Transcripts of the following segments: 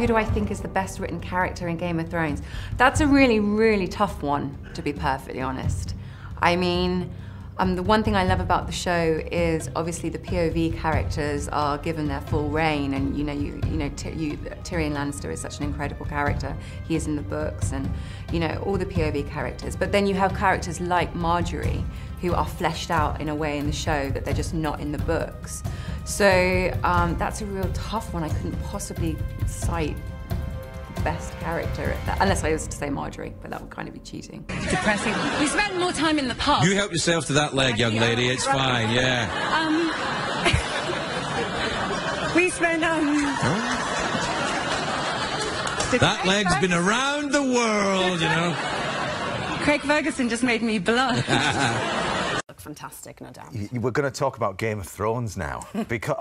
who do I think is the best written character in Game of Thrones? That's a really, really tough one, to be perfectly honest. I mean, the one thing I love about the show is obviously the POV characters are given their full reign, and Tyrion Lannister is such an incredible character. He is in the books, and all the POV characters. But then you have characters like Marjorie, who are fleshed out in a way in the show that they're just not in the books. So that's a real tough one. I couldn't possibly cite best character, unless I was to say Marjorie, but that would kind of be cheating. Depressing. We spent more time in the pub. You help yourself to that leg, young lady. It's fine, yeah. We spent That leg's been around the world, Craig Ferguson just made me blush. Fantastic, no doubt. We're going to talk about Game of Thrones now, because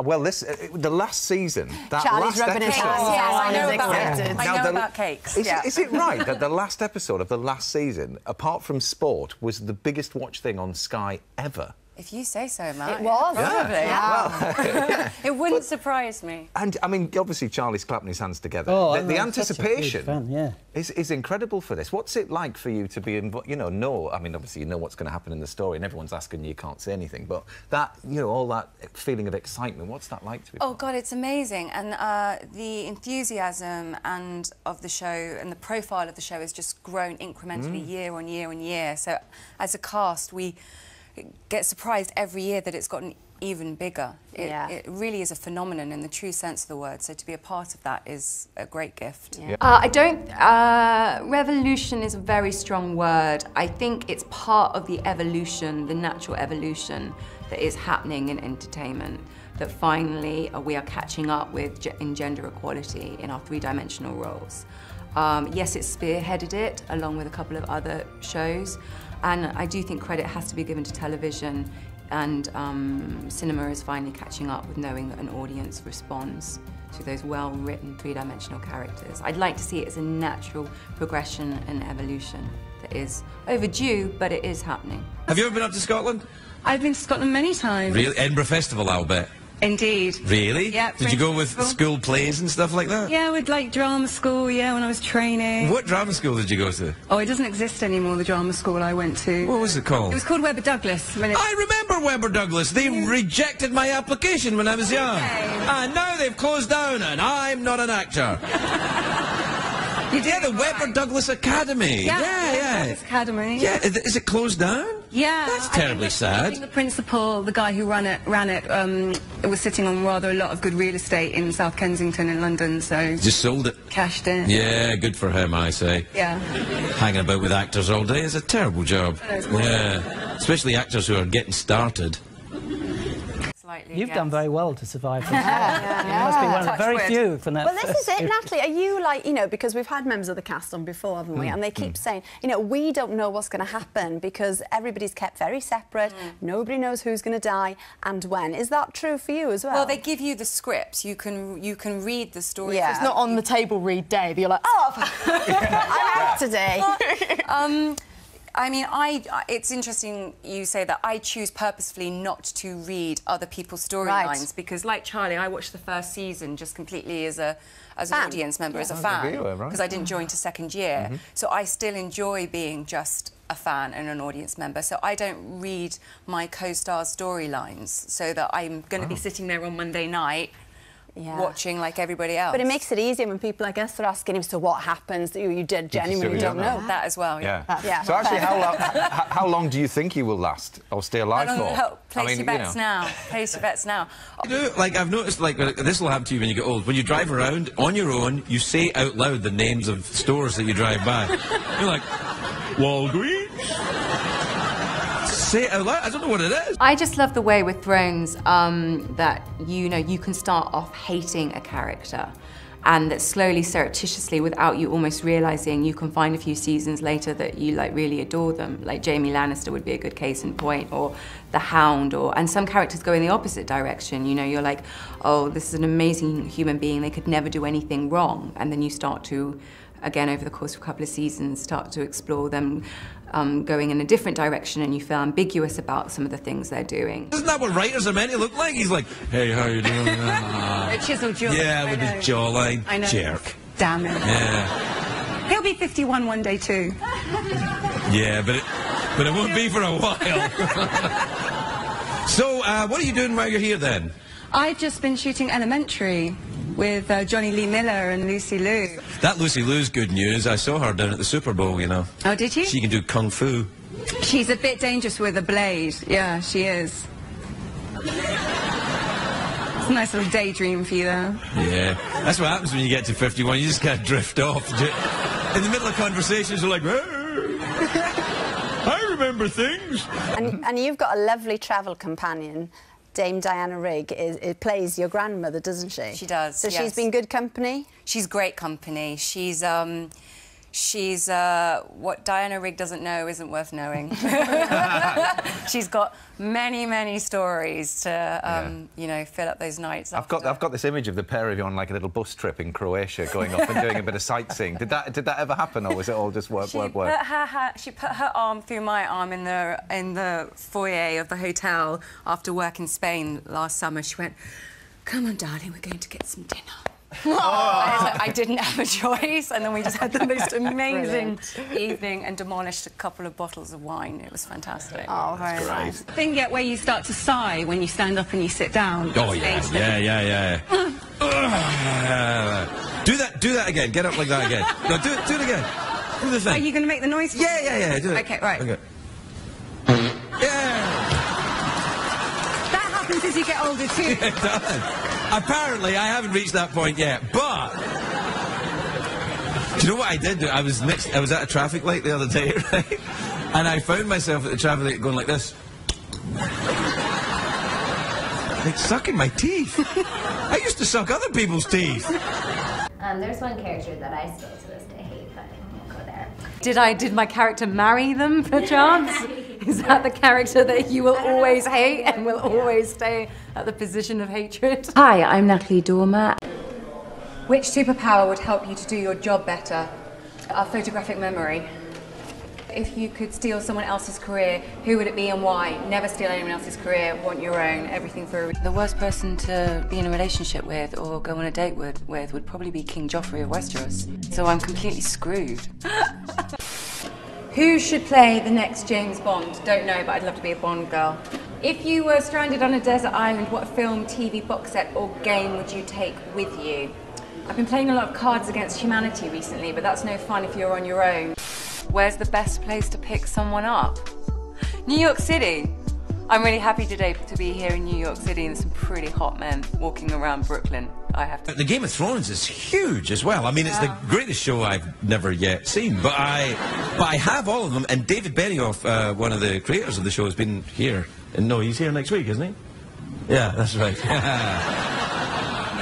the last season, Charlie's rubbing his hands. Yes, I know about cakes. Is it right that the last episode of the last season, apart from sport, was the biggest watched thing on Sky ever? If you say so, Matt. It was. Probably. Yeah. Well, it wouldn't surprise me. And, I mean, obviously Charlie's clapping his hands together. Oh, the anticipation fan, is incredible for this. What's it like for you to be, I mean, obviously you know what's going to happen in the story and everyone's asking you can't say anything, but that, all that feeling of excitement, what's that like to be? Oh, God, it's amazing. And the enthusiasm of the show and the profile of the show has just grown incrementally year on year on year. So as a cast, we get surprised every year that it's gotten even bigger. It really is a phenomenon in the true sense of the word, so to be a part of that is a great gift. Revolution is a very strong word. I think it's part of the evolution, the natural evolution that is happening in entertainment, that finally we are catching up with in gender equality in our three-dimensional roles. Yes, it spearheaded it, along with a couple of other shows, and I do think credit has to be given to television, and cinema is finally catching up with knowing that an audience responds to those well-written three-dimensional characters. I'd like to see it as a natural progression and evolution that is overdue, but it is happening. Have you ever been up to Scotland? I've been to Scotland many times. Really? Edinburgh Festival, I'll bet. Indeed. Really? Yeah. Did you go with school plays and stuff like that? Yeah, with like drama school, when I was training. What drama school did you go to? Oh, it doesn't exist anymore, the drama school I went to. What was it called? It was called Webber Douglas. I remember Webber Douglas. They rejected my application when I was young. And now they've closed down and I'm not an actor. The Webber Douglas Academy. Yeah. Douglas Academy. Yeah, is it closed down? Yeah. That's terribly sad. I think the principal, the guy who ran it, was sitting on rather a lot of good real estate in South Kensington in London, so... Just sold it. Cashed in. Yeah, good for him, I say. Yeah. Hanging about with actors all day is a terrible job. Yeah. Especially actors who are getting started. You've done very well to survive from that. You must be one of the very few from that. Well, this is it, Natalie. Are you like, because we've had members of the cast on before, haven't we? And they keep saying, we don't know what's going to happen because everybody's kept very separate. Nobody knows who's going to die and when. Is that true for you as well? Well, they give you the scripts. You can read the story. Yeah. It's not on the table read day, but you're like, I'm out today. I mean, it's interesting you say that. I choose purposefully not to read other people's storylines because, like Charlie, I watched the first season just completely as an audience member, as a fan, because I didn't join to second year. So I still enjoy being just a fan and an audience member. So I don't read my co-stars' storylines so that I'm going to be sitting there on Monday night watching like everybody else. But it makes it easier when people, I guess, are asking him, so what happens that you did genuinely don't know. That as well, So actually, how long do you think you will last or stay alive for? Place your bets now. Place your bets now. Like, I've noticed, like, this will happen to you when you get old. When you drive around on your own, you say out loud the names of stores that you drive by. You're like, Walgreens? Say it out loud. I don't know what it is. I just love the way with Thrones that you can start off hating a character, and that slowly, surreptitiously, without you almost realizing, you can find a few seasons later that you really adore them. Like Jaime Lannister would be a good case in point, or the Hound, and some characters go in the opposite direction. You're like, oh, this is an amazing human being. They could never do anything wrong, and then you start to, again, over the course of a couple of seasons, start to explore them going in a different direction, and you feel ambiguous about some of the things they're doing. Isn't that what writers are meant to look like? He's like, hey, how you doing? A chiseled jaw. Yeah, with his jawline. I know. Jerk. Damn it. Yeah. He'll be 51 one day too. Yeah, but it won't be for a while. So, what are you doing while you're here then? I've just been shooting Elementary with Johnny Lee Miller and Lucy Liu. That Lucy Liu's good news. I saw her down at the Super Bowl, you know. Oh, did you? She can do kung fu. She's a bit dangerous with a blade. Yeah, she is. It's a nice little daydream for you there. Yeah, that's what happens when you get to 51. You just kind of drift off. In the middle of conversations, you're like, I remember things. And you've got a lovely travel companion. Dame Diana Rigg it plays your grandmother, doesn't she? She does, So yes. she's been good company? She's great company. She's what Diana Rigg doesn't know isn't worth knowing. She's got many, many stories to, you know, fill up those nights. I've got this image of the pair of you on like a little bus trip in Croatia, going off and doing a bit of sightseeing. Did that ever happen, or was it all just work? She put her arm through my arm in the foyer of the hotel after work in Spain last summer. She went, "Come on, darling, we're going to get some dinner." I didn't have a choice, and then we just had the most amazing evening and demolished a couple of bottles of wine. It was fantastic. Oh, very nice. Thing yet where you start to sigh when you stand up and you sit down. Oh, yeah. Do that again. Get up like that again. No, do it again. Do the thing. Are you going to make the noise? Yeah. Do it. Okay, right. Okay. Yeah. That happens as you get older too. It does. Apparently, I haven't reached that point yet, but... Do you know what I did? I was at a traffic light the other day, right? And I found myself at the traffic light going like this. Like sucking my teeth. I used to suck other people's teeth. There's one character that I still to this day hate, but I won't go there. Did my character marry them, perchance? Is that the character that you will always hate and will always stay at the position of hatred? Hi, I'm Natalie Dormer. Which superpower would help you to do your job better? A photographic memory. If you could steal someone else's career, who would it be and why? Never steal anyone else's career, want your own, everything for a reason. The worst person to be in a relationship with or go on a date with would probably be King Joffrey of Westeros. So I'm completely screwed. Who should play the next James Bond? Don't know, but I'd love to be a Bond girl. If you were stranded on a desert island, what film, TV, box set or game would you take with you? I've been playing a lot of Cards Against Humanity recently, but that's no fun if you're on your own. Where's the best place to pick someone up? New York City. I'm really happy today to be here in New York City and some pretty hot men walking around Brooklyn. I have to. The Game of Thrones is huge as well. I mean, it's the greatest show I've never yet seen, but I have all of them. And David Benioff, one of the creators of the show, has been here. And no, he's here next week, isn't he? Yeah, that's right.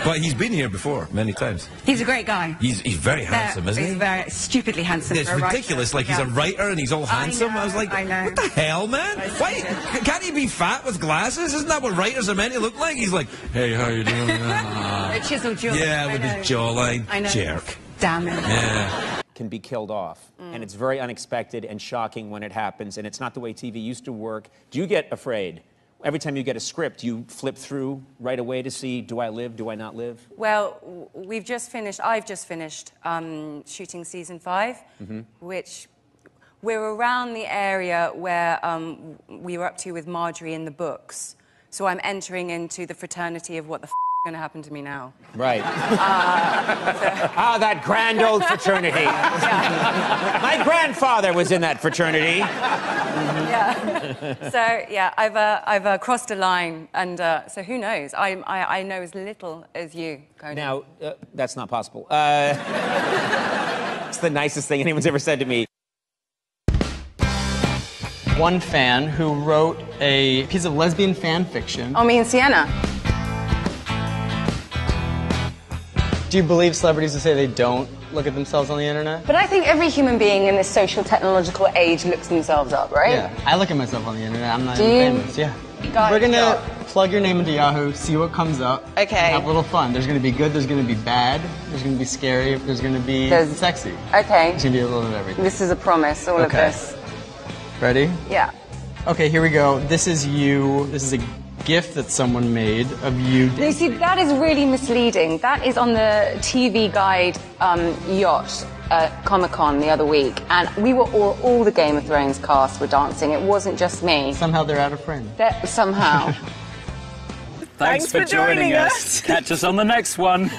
But he's been here before, many times. He's a great guy. He's very handsome, isn't he? He's very stupidly handsome. It's ridiculous. Like, he's a writer and he's all handsome. I was like, what the hell, man? Why can't he be fat with glasses? Isn't that what writers are meant to look like? He's like, hey, how you doing? A chiseled jaw. Yeah, with his jawline. I know. Jerk. Damn it. Yeah. Can be killed off, and it's very unexpected and shocking when it happens, and it's not the way TV used to work. Do you get afraid? Every time you get a script, you flip through right away to see, do I live, do I not live? Well, I've just finished shooting season 5, which we're around the area where we were up to with Marjorie in the books. So I'm entering into the fraternity of what the going to happen to me now. Right. That grand old fraternity. My grandfather was in that fraternity. Yeah. So yeah, I've crossed a line, and so who knows? I know as little as you. Now, that's not possible. It's the nicest thing anyone's ever said to me. One fan who wrote a piece of lesbian fan fiction. Oh, me and Sienna. Do you believe celebrities who say they don't look at themselves on the internet? But I think every human being in this social technological age looks themselves up, right? Yeah, I look at myself on the internet. I'm not Do even you? famous. Yeah. We're gonna plug your name into Yahoo, see what comes up. Okay. And have a little fun. There's gonna be good, there's gonna be bad, there's gonna be scary, there's gonna be sexy. Okay. There's gonna be a little of everything. This is a promise, all of this. Ready? Yeah. Okay, here we go. This is you. This is a GIF that someone made of you. You see, that is really misleading. That is on the TV Guide yacht at Comic-Con the other week, and we were all the Game of Thrones cast were dancing. It wasn't just me. Somehow they're out of frame. Somehow. Thanks for joining us. Catch us on the next one.